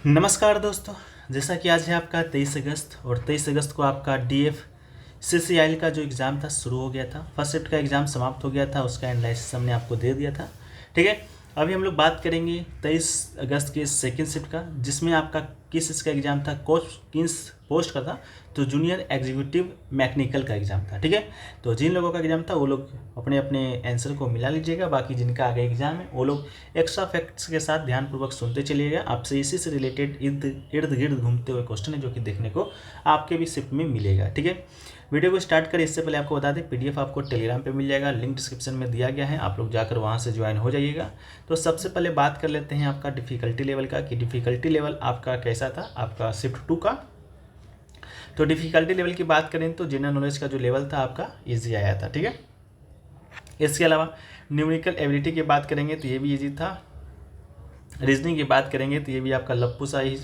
नमस्कार दोस्तों। जैसा कि आज है आपका 23 अगस्त और 23 अगस्त को आपका DF CCIL का जो एग्ज़ाम था शुरू हो गया था। फर्स्ट शिफ्ट का एग्ज़ाम समाप्त हो गया था, उसका एनालिसिस हमने आपको दे दिया था। ठीक है, अभी हम लोग बात करेंगे 23 अगस्त के सेकेंड शिफ्ट का, जिसमें आपका किस इसका एग्ज़ाम था, किस पोस्ट का था, तो जूनियर एग्जीक्यूटिव मैकेनिकल का एग्ज़ाम था। ठीक है, तो जिन लोगों का एग्ज़ाम था वो लोग अपने अपने आंसर को मिला लीजिएगा। बाकी जिनका आगे एग्ज़ाम है वो लोग एक्स्ट्रा फैक्ट्स के साथ ध्यानपूर्वक सुनते चलिएगा। आपसे इसी से रिलेटेड इर्द गिर्द घूमते हुए क्वेश्चन है जो कि देखने को आपके भी शिफ्ट में मिलेगा। ठीक है, वीडियो को स्टार्ट करें इससे पहले आपको बता दें PDF आपको टेलीग्राम पे मिल जाएगा, लिंक डिस्क्रिप्शन में दिया गया है, आप लोग जाकर वहाँ से ज्वाइन हो जाइएगा। तो सबसे पहले बात कर लेते हैं आपका डिफ़िकल्टी लेवल का, कि डिफ़िकल्टी लेवल आपका कैसा था आपका शिफ्ट 2 का। तो डिफ़िकल्टी लेवल की बात करें तो जनरल नॉलेज का जो लेवल था आपका ईजी आया था। ठीक है, इसके अलावा न्यूमेरिकल एबिलिटी की बात करेंगे तो ये भी ईजी था। रीजनिंग की बात करेंगे तो ये भी आपका लप्पू सा ही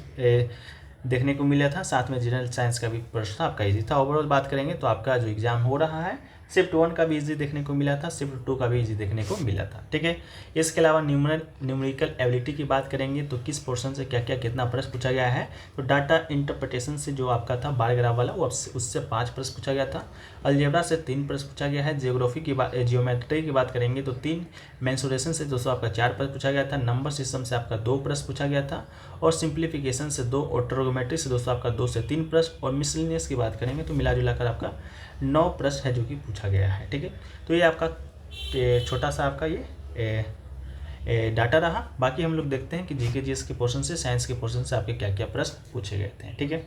देखने को मिला था। साथ में जनरल साइंस का भी प्रश्न आपका ईजी था। ओवरऑल बात करेंगे तो आपका जो एग्जाम हो रहा है शिफ्ट 1 का भी ईजी देखने को मिला था, शिफ्ट 2 का भी ईजी देखने को मिला था। ठीक है, इसके अलावा न्यूमेरिकल एबिलिटी की बात करेंगे तो किस पोर्शन से क्या क्या कितना प्रश्न पूछा गया है। तो डाटा इंटरप्रिटेशन से जो आपका था बार ग्राफ वाला, वो उससे 5 प्रश्न पूछा गया था। अलजेब्रा से 3 प्रश्न पूछा गया है। जियोमेट्री की बात करेंगे तो 3। मेंसुरेशन से दोस्तों आपका 4 प्रश्न पूछा गया था। नंबर सिस्टम से आपका 2 प्रश्न पूछा गया था, और सिंप्लीफिकेशन से 2, और ट्रिगोनोमेट्री से दोस्तों आपका 2 से 3 प्रश्न, और मिसलिनियस की बात करेंगे तो मिला जुलाकर आपका 9 प्रश्न है जो कि पूछा गया है। ठीक है, तो ये आपका छोटा सा आपका ये डाटा रहा। बाकी हम लोग देखते हैं कि GK GS के पोर्शन से, साइंस के पोर्शन से आपके क्या क्या प्रश्न पूछे गए थे। ठीक है,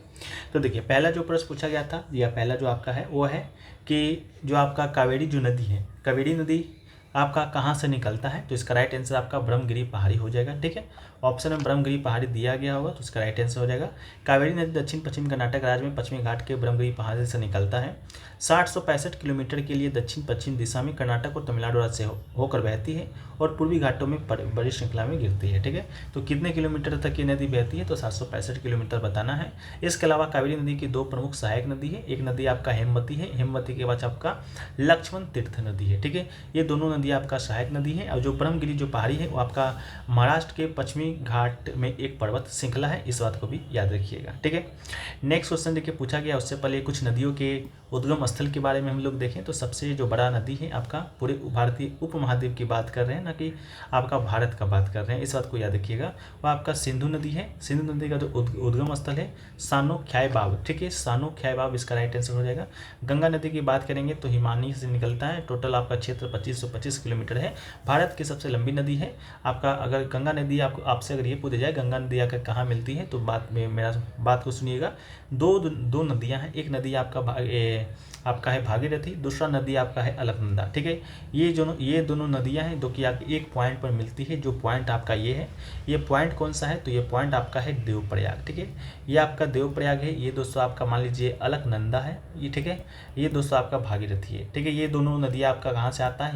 तो देखिए पहला जो प्रश्न पूछा गया था, या पहला जो आपका है वो है कि जो आपका कावेरी जो नदी है, कावेरी नदी आपका कहाँ से निकलता है। तो इसका राइट आंसर आपका ब्रह्मगिरी पहाड़ी हो जाएगा। ठीक है, ऑप्शन में ब्रह्मगिरी पहाड़ी दिया गया होगा तो इसका राइट आंसर हो जाएगा। कावेरी नदी दक्षिण पश्चिम कर्नाटक राज्य में पश्चिमी घाट के ब्रह्मगिरी पहाड़ी से निकलता है। 60-65 किलोमीटर के लिए दक्षिण पश्चिम दिशा में कर्नाटक और तमिलनाडु राज्य से होकर बहती है, और पूर्वी घाटों में बड़ी श्रृंखला में गिरती है। ठीक है, तो कितने किलोमीटर तक ये नदी बहती है, तो 765 किलोमीटर बताना है। इसके अलावा कावेरी नदी की 2 प्रमुख सहायक नदी है। एक नदी आपका हेमवती है, हेमवती के बाद आपका लक्ष्मण तीर्थ नदी है। ठीक है, ये दोनों नदी आपका सहायक नदी है। और जो ब्रह्मगिरी जो पहाड़ी है वो आपका महाराष्ट्र के पश्चिमी घाट में एक पर्वत श्रृंखला है, इस बात को भी याद रखिएगा। ठीक है, नेक्स्ट क्वेश्चन देखिए पूछा गया, उससे पहले कुछ नदियों के उद्गम स्थल के बारे में हम लोग देखें तो सबसे जो बड़ा नदी है आपका पूरे भारतीय उपमहाद्वीप की बात कर रहे हैं, ना कि आपका भारत का बात कर रहे हैं, इस बात को याद रखिएगा। वह आपका सिंधु नदी है। सिंधु नदी का जो उद्गम स्थल है सानो ख्याइबाब। ठीक है, सानो ख्याइबाब इसका राइट आंसर हो जाएगा। गंगा नदी की बात करेंगे तो हिमानी से निकलता है। टोटल आपका क्षेत्र 2525 किलोमीटर है। भारत की सबसे लंबी नदी है आपका। अगर गंगा नदी आपसे अगर ये पूछा जाए गंगा नदी आकर कहाँ मिलती है, तो मेरा बात को सुनिएगा। दो नदियाँ हैं। एक नदी आपका है भागीरथी, दूसरा नदी आपका है अलकनंदा। ठीक है, ये दोनों नदियां हैं जो कि आपकी एक पॉइंट पर मिलती है। जो पॉइंट आपका ये है, ये पॉइंट कौन सा है, तो ये पॉइंट आपका है देवप्रयाग। ठीक है, ये आपका देवप्रयाग है। ये दोस्तों आपका मान लीजिए अलकनंदा है ये। ठीक है, ये दोस्तों आपका भागीरथी है। ठीक है, ये दोनों नदियाँ आपका कहाँ से आता है,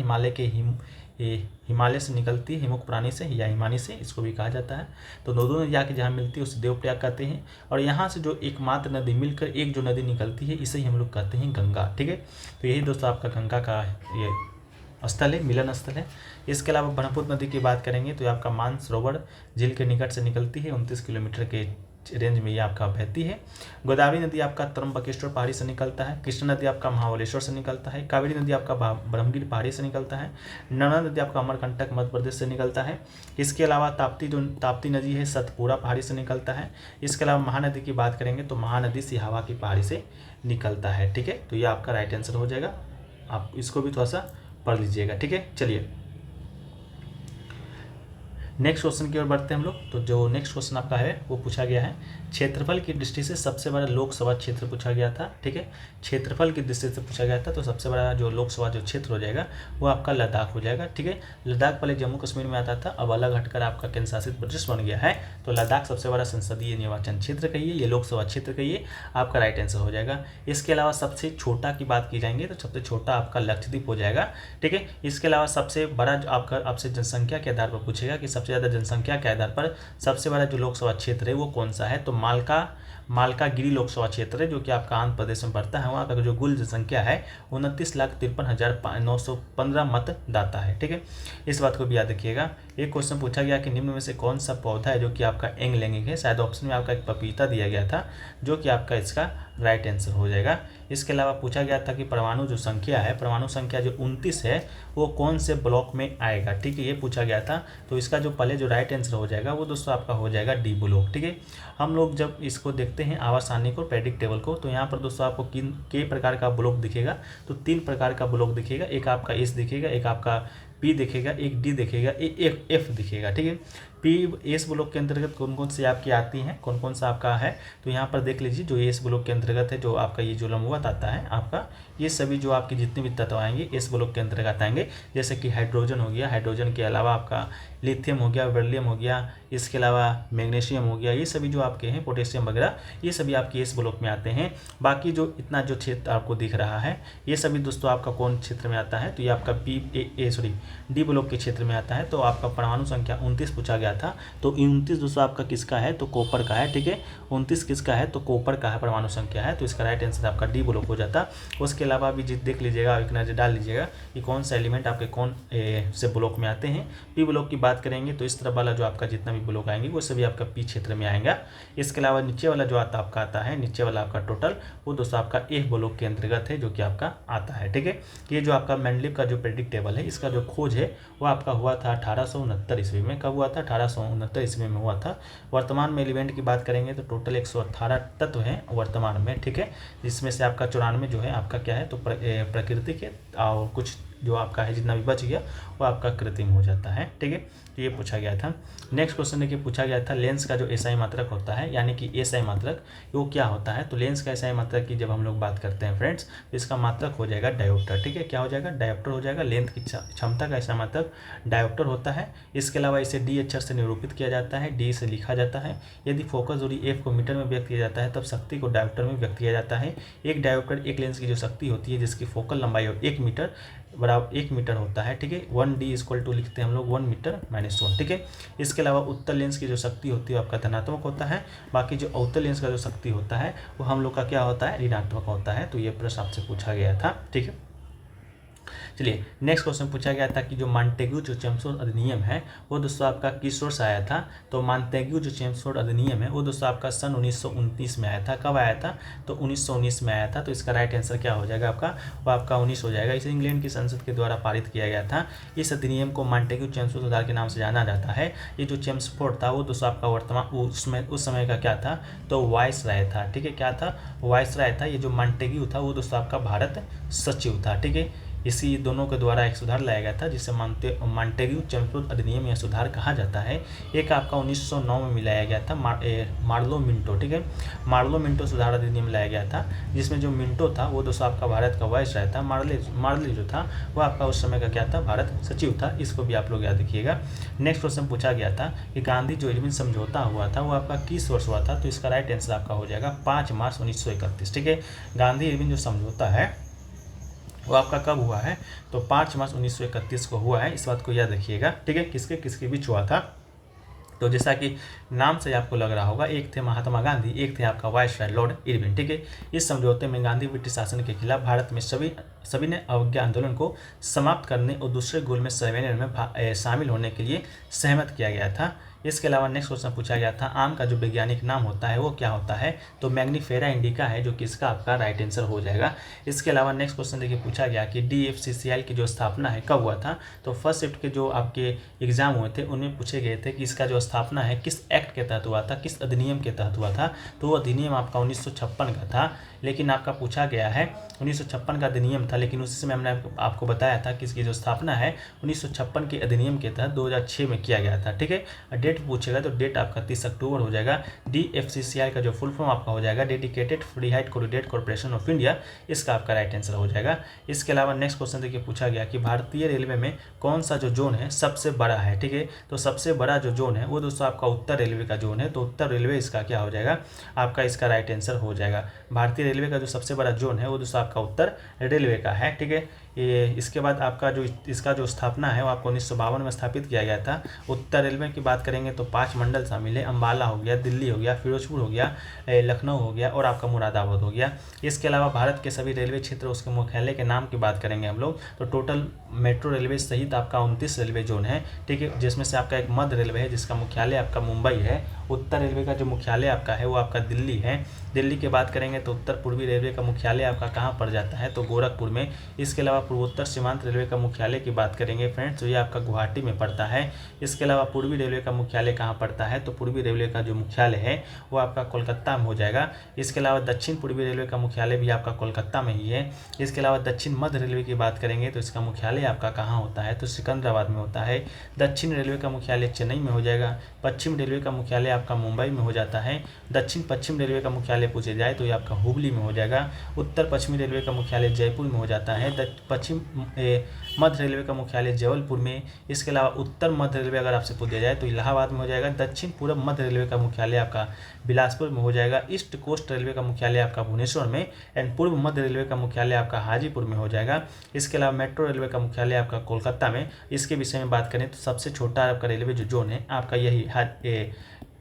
हिमालय से निकलती है, हिमुक प्राणी से या हिमानी से इसको भी कहा जाता है। तो दोनों नदियाँ की जहाँ मिलती है उसे देवप्रयाग कहते हैं। और यहाँ से जो एकमात्र नदी मिलकर एक जो नदी निकलती है इसे ही हम लोग कहते हैं गंगा। ठीक है, तो यही दोस्तों आपका गंगा का ये स्थल है, मिलन स्थल है। इसके अलावा ब्रह्मपुत्र नदी की बात करेंगे तो ये आपका मानसरोवर झील के निकट से निकलती है। 29 किलोमीटर के रेंज में ये आपका बहती है। गोदावरी नदी आपका त्रंबकेश्वर पहाड़ी से निकलता है। कृष्णा नदी आपका महाबलेश्वर से निकलता है। कावेरी नदी आपका ब्रह्मगिरी पहाड़ी से निकलता है। नर्मदा नदी आपका अमरकंटक मध्य प्रदेश से निकलता है। इसके अलावा ताप्ती नदी है सतपुरा पहाड़ी से निकलता है। इसके अलावा महानदी की बात करेंगे तो महानदी सिहावा की पहाड़ी से निकलता है। ठीक है, तो ये आपका राइट आंसर हो जाएगा। आप इसको भी थोड़ा सा पढ़ लीजिएगा। ठीक है, चलिए नेक्स्ट क्वेश्चन की ओर बढ़ते हैं हम लोग। तो जो नेक्स्ट क्वेश्चन आपका है वो पूछा गया है क्षेत्रफल की दृष्टि से सबसे बड़ा लोकसभा क्षेत्र पूछा गया था। ठीक है, क्षेत्रफल की दृष्टि से पूछा गया था, तो सबसे बड़ा जो लोकसभा जो क्षेत्र हो जाएगा वो आपका लद्दाख हो जाएगा। ठीक है, लद्दाख पहले जम्मू कश्मीर में आता था, अब अलग हटकर आपका केंद्र शासित प्रदेश बन गया है। तो लद्दाख सबसे बड़ा संसदीय निर्वाचन क्षेत्र कहिए, ये लोकसभा क्षेत्र कहिए, आपका राइट आंसर हो जाएगा। इसके अलावा सबसे छोटा की बात की जाएंगे तो सबसे छोटा आपका लक्षद्वीप हो जाएगा। ठीक है, इसके अलावा सबसे बड़ा जो आपका आपसे जनसंख्या के आधार पर पूछेगा कि सबसे ज़्यादा जनसंख्या के आधार पर सबसे बड़ा जो लोकसभा क्षेत्र है वो कौन सा है, तो मालकागिरी लोकसभा क्षेत्र है जो कि आपका आंध्र प्रदेश में पड़ता है। वहाँ का जो कुल जनसंख्या है 29,53,915 मतदाता है। ठीक है, इस बात को भी याद रखिएगा। एक क्वेश्चन पूछा गया कि निम्न में से कौन सा पौधा है जो कि आपका एंग लैंगिक है। शायद ऑप्शन में आपका एक पपीता दिया गया था, जो कि आपका इसका राइट आंसर हो जाएगा। इसके अलावा पूछा गया था कि परमाणु जो संख्या है, परमाणु संख्या जो 29 है, वो कौन से ब्लॉक में आएगा। ठीक है, ये पूछा गया था। तो इसका जो पहले जो राइट आंसर हो जाएगा वो दोस्तों आपका हो जाएगा डी ब्लॉक। ठीक है, हम लोग जब इसको देखते हैं आवास सारणी को, प्रेडिक्ट टेबल को, तो यहाँ पर दोस्तों आपको कई प्रकार का ब्लॉक दिखेगा। तो 3 प्रकार का ब्लॉक दिखेगा, एक आपका एस दिखेगा, एक आपका पी दिखेगा, एक डी दिखेगा, एक एफ दिखेगा। ठीक है, पी एस ब्लॉक के अंतर्गत कौन कौन से आपकी आती हैं, कौन कौन सा आपका है, तो यहाँ पर देख लीजिए। जो एस ब्लॉक के अंतर्गत है, जो आपका ये जो लंबवत आता है आपका, ये सभी जो आपके जितने भी तत्व आएंगे एस ब्लॉक के अंतर्गत आएंगे। जैसे कि हाइड्रोजन हो गया, हाइड्रोजन के अलावा आपका लिथियम हो गया, बेरिलियम हो गया, इसके अलावा मैग्नीशियम हो गया, ये सभी जो आपके हैं, पोटेशियम वगैरह, ये सभी आपके एस ब्लॉक में आते हैं। बाकी जो इतना जो क्षेत्र आपको दिख रहा है, ये सभी दोस्तों आपका कौन क्षेत्र में आता है, तो ये आपका डी ब्लॉक के क्षेत्र में आता है। तो आपका परमाणु संख्या 29 पूछा गया था। तो 29 दोस्तों आपका किसका है, तो कॉपर का है। ठीक है, 29 किसका है, तो कॉपर का है, परमाणु संख्या है। तो इसका राइट आंसर आपका डी ब्लॉक हो जाता। उसके अलावा भी देख लीजिएगा, एक नजर डाल लीजिएगा कि कौन सा एलिमेंट आपके कौन से ब्लॉक में आते हैं। पी ब्लॉक की बात करेंगे तो इस तरफ वाला जो आपका जितना भी ब्लॉक आएंगे वो सभी आपका पी क्षेत्र में आएगा। इसके अलावा नीचे वाला जो आपका आता है, नीचे वाला आपका टोटल, वो दोस्तों आपका एफ ब्लॉक के अंतर्गत है, जो कि आपका आता है। ठीक है, ये जो आपका मेंडलीव का जो प्रेडिक्ट टेबल है, इसका जो खोज है वो आपका हुआ था 1869 ईस्वी में। कब हुआ था, 1869 ईस्वी में हुआ था। वर्तमान में एलिमेंट की बात करेंगे तो टोटल 118 तत्व हैं वर्तमान में। ठीक है, जिसमें से आपका 94 जो है आपका क्या है, तो प्राकृतिक है, और कुछ जो आपका है जितना भी बच गया वो आपका कृत्रिम हो जाता है। ठीक है, तो ये पूछा गया था। नेक्स्ट क्वेश्चन देखिए, पूछा गया था लेंस का जो एसआई मात्रक होता है, यानी कि एसआई मात्रक वो क्या होता है। तो लेंस का एसआई मात्रक की जब हम लोग बात करते हैं फ्रेंड्स, तो इसका मात्रक हो जाएगा डायोप्टर। ठीक है, क्या हो जाएगा, डायोप्टर हो जाएगा। लेंथ की क्षमता का एसआई मात्रक डायोप्टर होता है। इसके अलावा इसे डी अक्षर से निरूपित किया जाता है, डी से लिखा जाता है। यदि फोकस दूरी एफ को मीटर में व्यक्त किया जाता है, तब शक्ति को डायोप्टर में व्यक्त किया जाता है। एक डायोप्टर एक लेंस की जो शक्ति होती है, जिसकी फोकल लंबाई 1 मीटर बराबर 1 मीटर होता है। ठीक है, 1D इक्वल टू लिखते हैं हम लोग 1 मीटर माइनस 1। ठीक है, इसके अलावा उत्तल लेंस की जो शक्ति होती है आपका धनात्मक होता है। बाकी जो अवतल लेंस का जो शक्ति होता है वो हम लोग का क्या होता है, ऋणात्मक होता है। तो ये प्रश्न आपसे पूछा गया था। ठीक है, चलिए नेक्स्ट क्वेश्चन पूछा गया था कि जो मॉन्टेग्यू जो चेम्सफोर्ड अधिनियम है वो दोस्तों आपका किस सोर्स आया था। तो मॉन्टेग्यू जो चेम्सफोर्ड अधिनियम है वो दोस्तों आपका सन 1929 में आया था। कब आया था, तो 1919 में आया था। तो इसका राइट आंसर क्या हो जाएगा आपका, वो आपका 19 हो जाएगा। इसे इंग्लैंड की संसद के द्वारा पारित किया गया था। इस अधिनियम को मॉन्टेग्यू चेम्सफोर्ड सुधार के नाम से जाना जाता है। ये जो चेम्सफोर्ड था वो दोस्तों आपका वर्तमान उस समय का क्या था, तो वाइस राय था। ठीक है, क्या था, वाइस राय था। ये जो मॉन्टेग्यू था वो दोस्तों आपका भारत सचिव था। ठीक है, इसी दोनों के द्वारा एक सुधार लाया गया था जिसे मॉन्टेग्यू चेम्सफोर्ड अधिनियम या सुधार कहा जाता है। एक आपका 1909 में मिलाया गया था मार्लो मिंटो। ठीक है, मार्लो मिंटो सुधार अधिनियम लाया गया था, जिसमें जो मिंटो था वो दोस्तों आपका भारत का वाइस राय था। मार्ले जो था वो आपका उस समय का क्या था, भारत सचिव था। इसको भी आप लोग याद रखिएगा। नेक्स्ट क्वेश्चन पूछा गया था कि गांधी जो इरविन समझौता हुआ था वो आपका किस वर्ष हुआ था। तो इसका राइट आंसर आपका हो जाएगा 5 मार्च 1931। ठीक है, गांधी इरविन जो समझौता है वो आपका कब हुआ है, तो 5 मार्च 1931 को हुआ है। इस बात को याद रखिएगा। ठीक है, किसके किसके बीच हुआ था, तो जैसा कि नाम से आपको लग रहा होगा, एक थे महात्मा गांधी, एक थे आपका वाइसराय लॉर्ड इरविन। ठीक है, इस समझौते में गांधी ब्रिटिश शासन के खिलाफ भारत में सभी ने अवज्ञा आंदोलन को समाप्त करने और दूसरे गोल में संविलियन में शामिल होने के लिए सहमत किया गया था। इसके अलावा नेक्स्ट क्वेश्चन पूछा गया था आम का जो वैज्ञानिक नाम होता है वो क्या होता है, तो मैग्नीफेरा इंडिका है, जो कि इसका आपका राइट आंसर हो जाएगा। इसके अलावा नेक्स्ट क्वेश्चन देखिए, पूछा गया कि DFCCIL की जो स्थापना है कब हुआ था। तो फर्स्ट शिफ्ट के जो आपके एग्जाम हुए थे उनमें पूछे गए थे कि इसका जो स्थापना है किस एक्ट के तहत हुआ था, किस अधिनियम के तहत हुआ था। तो वो अधिनियम आपका 1956 का था। लेकिन आपका पूछा गया है 1956 का अधिनियम था, लेकिन उसी समय हमने आपको बताया था कि इसकी जो स्थापना है 1956 के अधिनियम के तहत 2006 में किया गया था। ठीक है, डेट पूछेगा तो डेट आपका 30 अक्टूबर हो जाएगा। DFCCI का जो फुल फॉर्म आपका हो जाएगा dedicated free height corridor corporation of India, इसका आपका राइट आंसर हो जाएगा। इसके अलावा नेक्स्ट क्वेश्चन देखिए, पूछा गया कि भारतीय रेलवे में कौन सा जो जोन है सबसे बड़ा है। ठीक है, तो सबसे बड़ा जो जोन है वो दोस्तों आपका उत्तर रेलवे का जोन है। तो उत्तर रेलवे इसका क्या हो जाएगा, आपका इसका राइट आंसर हो जाएगा। भारतीय रेलवे का जो सबसे बड़ा जोन है वो दोस्तों आपका उत्तर रेलवे का है। ठीक है, ये इसके बाद आपका जो इसका जो स्थापना है वो आपको 1952 में स्थापित किया गया था। उत्तर रेलवे की बात करेंगे तो 5 मंडल शामिल है, अम्बाला हो गया, दिल्ली हो गया, फिरोजपुर हो गया, लखनऊ हो गया और आपका मुरादाबाद हो गया। इसके अलावा भारत के सभी रेलवे क्षेत्र उसके मुख्यालय के नाम की बात करेंगे हम लोग तो टोटल मेट्रो रेलवे सहित आपका 29 रेलवे जोन है, ठीक है, जिसमें से आपका एक मध्य रेलवे है जिसका मुख्यालय आपका मुंबई है। उत्तर रेलवे का जो मुख्यालय आपका है वो आपका दिल्ली है। दिल्ली की बात करेंगे तो उत्तर पूर्वी रेलवे का मुख्यालय आपका कहाँ पड़ जाता है तो गोरखपुर में। इसके अलावा पूर्वोत्तर सीमांत रेलवे का मुख्यालय की बात करेंगे फ्रेंड्स तो ये आपका गुवाहाटी में पड़ता है। इसके अलावा पूर्वी रेलवे का मुख्यालय कहाँ पड़ता है तो पूर्वी रेलवे का जो मुख्यालय है वो आपका कोलकाता में हो जाएगा। इसके अलावा दक्षिण पूर्वी रेलवे का मुख्यालय भी आपका कोलकाता में ही है। इसके अलावा दक्षिण मध्य रेलवे की बात करेंगे तो इसका मुख्यालय आपका कहाँ होता है तो सिकंदराबाद में होता है। दक्षिण रेलवे का मुख्यालय चेन्नई में हो जाएगा। पश्चिम रेलवे का मुख्यालय आपका मुंबई में हो जाता है। दक्षिण पश्चिम रेलवे का मुख्यालय पूछे जाए तो ये आपका हुबली में हो जाएगा। उत्तर पश्चिमी रेलवे का मुख्यालय जयपुर में हो जाता है। पश्चिम मध्य रेलवे का मुख्यालय जबलपुर में। इसके अलावा उत्तर मध्य रेलवे अगर आपसे पूछा जाए तो इलाहाबाद में हो जाएगा। दक्षिण पूर्व मध्य रेलवे का मुख्यालय आपका बिलासपुर में हो जाएगा। ईस्ट कोस्ट रेलवे का मुख्यालय आपका भुवनेश्वर में एंड पूर्व मध्य रेलवे का मुख्यालय आपका हाजीपुर में हो जाएगा। इसके अलावा मेट्रो रेलवे का मुख्यालय आपका कोलकाता में। इसके विषय में बात करें तो सबसे छोटा आपका रेलवे जो जोन है आपका यही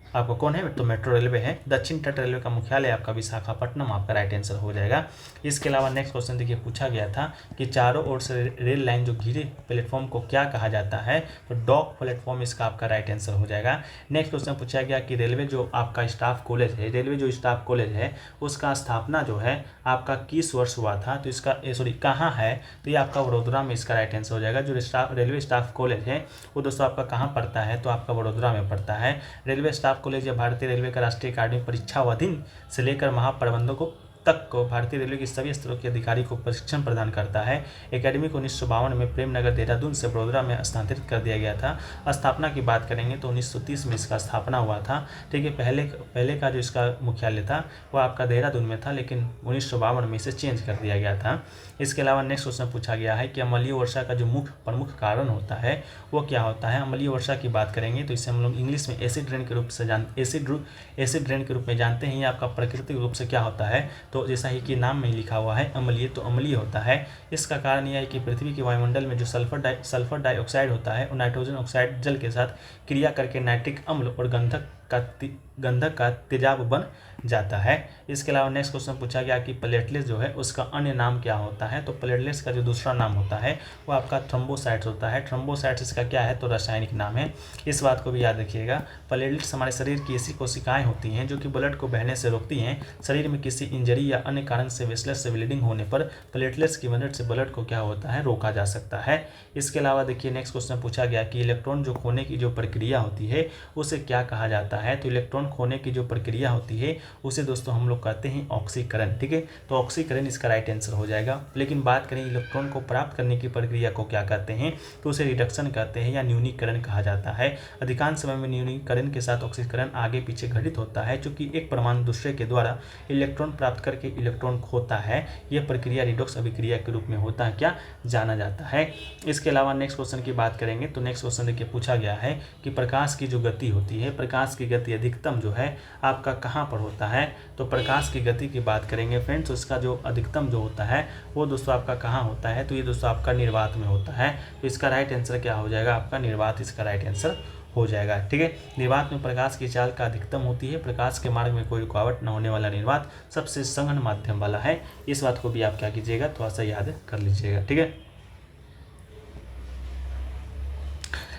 आपको कौन है तो मेट्रो रेलवे है। दक्षिण तट रेलवे का मुख्यालय आपका विशाखापट्टनम आपका राइट आंसर हो जाएगा। इसके अलावा नेक्स्ट क्वेश्चन देखिए पूछा गया था कि चारों ओर से रेल लाइन जो घिरे प्लेटफॉर्म को क्या कहा जाता है तो डॉक प्लेटफॉर्म इसका आपका राइट आंसर हो जाएगा। नेक्स्ट क्वेश्चन पूछा गया कि रेलवे जो आपका स्टाफ कॉलेज है, रेलवे जो स्टाफ कॉलेज है उसका स्थापना जो है आपका किस वर्ष हुआ था तो इसका कहाँ है तो ये आपका वडोदरा में इसका राइट आंसर हो जाएगा। जो रेलवे स्टाफ कॉलेज है वो दोस्तों आपका कहाँ पड़ता है तो आपका वडोदरा में पड़ता है। रेलवे स्टाफ कॉलेज या भारतीय रेलवे का राष्ट्रीय अकादमी परीक्षावधि से लेकर महाप्रबंधकों तक को भारतीय रेलवे के सभी स्तरों के अधिकारी को प्रशिक्षण प्रदान करता है। एकेडमी को 1952 में प्रेमनगर देहरादून से वडोदरा में स्थानांतरित कर दिया गया था। स्थापना की बात करेंगे तो 1930 में इसका स्थापना हुआ था, ठीक है। पहले का जो इसका मुख्यालय था वो आपका देहरादून में था लेकिन 1952 में इसे चेंज कर दिया गया था। इसके अलावा नेक्स्ट क्वेश्चन पूछा गया है कि अम्लीय वर्षा का जो मुख्य प्रमुख कारण होता है वो क्या होता है। अम्लीय वर्षा की बात करेंगे तो इसे हम लोग इंग्लिश में एसिड रेन के रूप से एसिड रेन के रूप में जानते हैं। आपका प्राकृतिक रूप से क्या होता है तो जैसा ही कि नाम में लिखा हुआ है अम्लीय, तो अम्लीय होता है। इसका कारण यह है कि पृथ्वी के वायुमंडल में जो सल्फर डाइऑक्साइड होता है और नाइट्रोजन ऑक्साइड जल के साथ क्रिया करके नाइट्रिक अम्ल और गंधक का तेजाब बन जाता है। इसके अलावा नेक्स्ट क्वेश्चन पूछा गया कि प्लेटलेट्स जो है उसका अन्य नाम क्या होता है तो प्लेटलेट्स का जो दूसरा नाम होता है वो आपका थ्रोम्बोसाइट्स होता है। थ्रोम्बोसाइट्स इसका क्या है तो रासायनिक नाम है, इस बात को भी याद रखिएगा। प्लेटलेट्स हमारे शरीर की ऐसी कोशिकाएं होती हैं जो कि ब्लड को बहने से रोकती हैं। शरीर में किसी इंजरी या अन्य कारण से वेसलर से ब्लीडिंग होने पर प्लेटलेट्स की मदद से ब्लड को क्या होता है रोका जा सकता है। इसके अलावा देखिए नेक्स्ट क्वेश्चन पूछा गया कि इलेक्ट्रॉन जो खोने की जो प्रक्रिया होती है उसे क्या कहा जाता है तो इलेक्ट्रॉन खोने की जो प्रक्रिया होती है उसे दोस्तों हम लोग कहते हैं ऑक्सीकरण, ठीक है। तो ऑक्सीकरण इसका राइट आंसर हो जाएगा। लेकिन बात करें इलेक्ट्रॉन को प्राप्त करने की प्रक्रिया को क्या कहते हैं तो उसे रिडक्शन कहते हैं या न्यूनीकरण कहा जाता है। अधिकांश समय में न्यूनीकरण के साथ ऑक्सीकरण आगे पीछे घटित होता है क्योंकि एक परमाणु दूसरे के द्वारा इलेक्ट्रॉन प्राप्त करके इलेक्ट्रॉन खोता है। यह प्रक्रिया रिडॉक्स अभिक्रिया के रूप में होता है क्या जाना जाता है। इसके अलावा नेक्स्ट क्वेश्चन की बात करेंगे तो नेक्स्ट क्वेश्चन देखिए पूछा गया है कि प्रकाश की जो गति होती है, प्रकाश की गति अधिकतम जो है आपका कहाँ पर होता है तो प्रकाश की गति की बात करेंगे फ्रेंड्स, उसका जो अधिकतम जो होता है वो दोस्तों आपका कहाँ होता है तो ये दोस्तों आपका निर्वात में होता है। तो इसका राइट आंसर क्या हो जाएगा आपका निर्वात इसका राइट आंसर हो जाएगा, ठीक है। निर्वात में प्रकाश की चाल का अधिकतम होती है। प्रकाश के मार्ग में कोई रुकावट न होने वाला निर्वात सबसे सघन माध्यम वाला है। इस बात को भी आप क्या कीजिएगा थोड़ा सा याद कर लीजिएगा, ठीक है।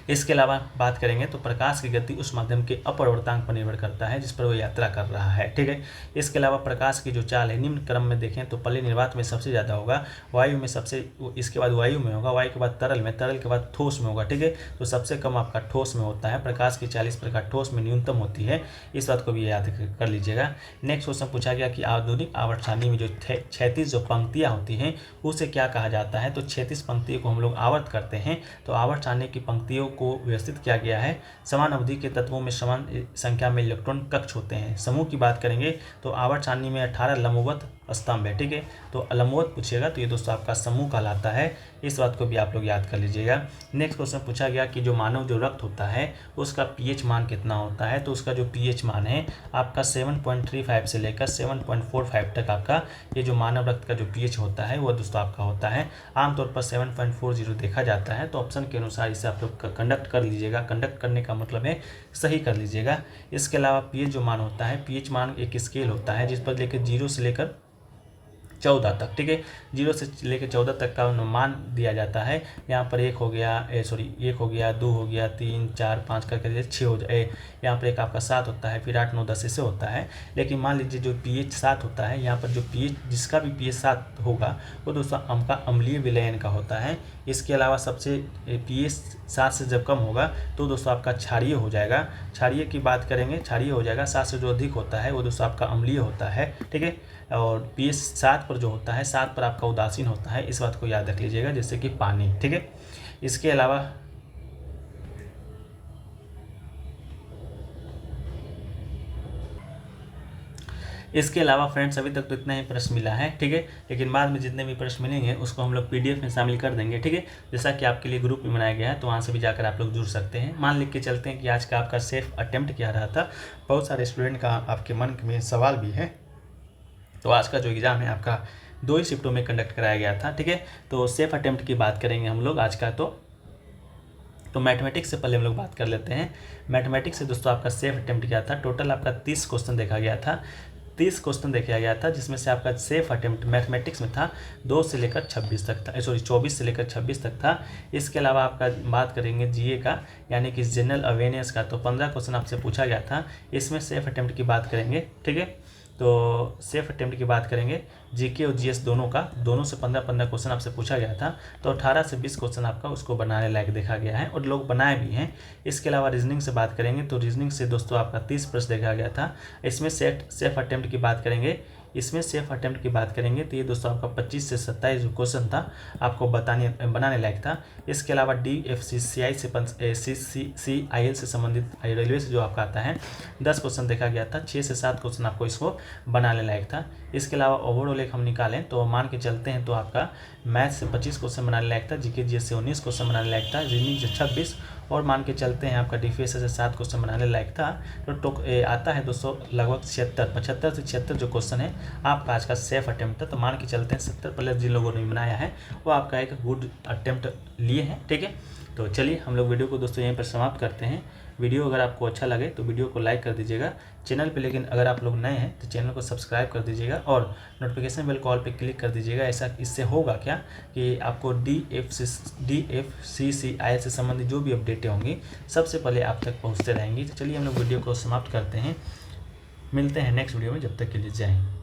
इसके अलावा बात करेंगे तो प्रकाश की गति उस माध्यम के अपवर्तांक पर निर्भर करता है जिस पर वो यात्रा कर रहा है, ठीक है। इसके अलावा प्रकाश की जो चाल है निम्न क्रम में देखें तो पहले निर्वात में सबसे ज़्यादा होगा, वायु में सबसे, इसके बाद वायु में होगा, वायु के बाद तरल में, तरल के बाद ठोस में होगा, ठीक है। तो सबसे कम आपका ठोस में होता है। प्रकाश की 40 प्रकार ठोस में न्यूनतम होती है, इस बात को भी याद कर लीजिएगा। नेक्स्ट क्वेश्चन पूछा गया कि आधुनिक आवर्त सारणी में जो 36 जो पंक्तियाँ होती हैं उसे क्या कहा जाता है तो 36 पंक्तियों को हम लोग आवर्त करते हैं। तो आवर्त सारणी की पंक्तियों को व्यवस्थित किया गया है। समान अवधि के तत्वों में समान संख्या में इलेक्ट्रॉन कक्ष होते हैं। समूह की बात करेंगे तो आवर्त सारणी में 18 लंबवत स्तंभ है, ठीक है। तो लंबवत पूछेगा तो ये दोस्तों आपका समूह कहलाता है, इस बात को भी आप लोग याद कर लीजिएगा। नेक्स्ट क्वेश्चन पूछा गया कि जो मानव जो रक्त होता है उसका पीएच मान कितना होता है, तो उसका जो पीएच मान है आपका 7.35 से लेकर 7.45 तक आपका ये जो मानव रक्त का जो पीएच होता है वो दोस्तों आपका होता है। आमतौर पर 7.40 देखा जाता है, तो ऑप्शन के अनुसार इसे आप लोग कंडक्ट कर लीजिएगा। कंडक्ट करने का मतलब है सही कर लीजिएगा। इसके अलावा पीएच जो मान होता है, पीएच मान एक स्केल होता है जिस पर लेकर 0 से लेकर 14 तक, ठीक है, 0 से लेकर 14 तक का मान दिया जाता है। यहाँ पर 1 हो गया 1 हो गया, 2 हो गया, 3 4 5 करके 6 हो जाए, यहाँ पर एक आपका 7 होता है, फिर 8 9 10 ऐसे होता है। लेकिन मान लीजिए जो पीएच 7 होता है, यहाँ पर जो पीएच जिसका भी पीएच 7 होगा वो दोस्तों आपका अम्लीय विलयन का होता है। इसके अलावा सबसे पीएच 7 से जब कम होगा तो दोस्तों आपका क्षारीय हो जाएगा। क्षारीय की बात करेंगे, क्षारीय हो जाएगा। 7 से जो अधिक होता है वो दोस्तों आपका अम्लीय होता है, ठीक है। और पीएच 7 पर जो होता है, 7 पर आपका उदासीन होता है, इस बात को याद रख लीजिएगा, जैसे कि पानी, ठीक है। इसके अलावा फ्रेंड्स अभी तक तो इतना ही प्रश्न मिला है, ठीक है। लेकिन बाद में जितने भी प्रश्न मिलेंगे उसको हम लोग पीडीएफ में शामिल कर देंगे, ठीक है। जैसा कि आपके लिए ग्रुप भी बनाया गया है तो वहाँ से भी जाकर आप लोग जुड़ सकते हैं। मान लिख के चलते हैं कि आज का आपका सेफ अटेम्प्ट क्या रहा था। बहुत सारे स्टूडेंट का आपके मन में सवाल भी है। तो आज का जो एग्ज़ाम है आपका 2 ही शिफ्टों में कंडक्ट कराया गया था, ठीक है। तो सेफ अटेम्प्ट की बात करेंगे हम लोग आज का। तो मैथमेटिक्स से पहले हम लोग बात कर लेते हैं। मैथमेटिक्स से दोस्तों आपका सेफ अटेम्प्ट क्या था। टोटल आपका 30 क्वेश्चन देखा गया था, 30 क्वेश्चन देखा गया था, जिसमें से आपका सेफ अटेम्प्ट मैथमेटिक्स में था 2 से लेकर 26 तक था, 24 से लेकर 26 तक था। इसके अलावा आपका बात करेंगे जीए का, यानी कि जनरल अवेयरनेस का, तो 15 क्वेश्चन आपसे पूछा गया था। इसमें सेफ अटेम्प्ट की बात करेंगे, ठीक है। तो सेफ अटेम्प्ट की बात करेंगे, जीके और जीएस दोनों से 15 क्वेश्चन आपसे पूछा गया था। तो 18 से 20 क्वेश्चन आपका उसको बनाने लायक देखा गया है और लोग बनाए भी हैं। इसके अलावा रीजनिंग से बात करेंगे तो रीजनिंग से दोस्तों आपका 30 प्रश्न देखा गया था। इसमें सेफ अटेम्प्ट की बात करेंगे, तो ये दोस्तों आपका 25 से 27 जो क्वेश्चन था आपको बनाने लायक था। इसके अलावा DFCCI से CIL से संबंधित रेलवे से जो आपका आता है 10 क्वेश्चन देखा गया था। 6 से 7 क्वेश्चन आपको इसको बनाने लायक था। इसके अलावा ओवरऑल एक हम निकालें तो मान के चलते हैं तो आपका मैथ से 25 क्वेश्चन बनाने लायक था, जीके जीएस से 19 क्वेश्चन बनाने लायक था, रीजनिंग से 26 और मान के चलते हैं आपका DFS से 7 क्वेश्चन बनाने लायक था। तो आता है दोस्तों लगभग 75 से 76 जो क्वेश्चन है आपका आज का सेफ अटेम्प्ट था। तो मान के चलते हैं 70 प्लस जिन लोगों ने बनाया है वो आपका एक गुड अटेम्प्ट लिए हैं, ठीक है। तो चलिए हम लोग वीडियो को दोस्तों यहीं पर समाप्त करते हैं। वीडियो अगर आपको अच्छा लगे तो वीडियो को लाइक कर दीजिएगा चैनल पे, लेकिन अगर आप लोग नए हैं तो चैनल को सब्सक्राइब कर दीजिएगा और नोटिफिकेशन बेल कॉल पे क्लिक कर दीजिएगा। ऐसा इससे होगा क्या कि आपको DFCCI से संबंधित जो भी अपडेटें होंगी सबसे पहले आप तक पहुँचते रहेंगी। तो चलिए हम लोग वीडियो को समाप्त करते हैं, मिलते हैं नेक्स्ट वीडियो में, जब तक के लिए जय हिंद।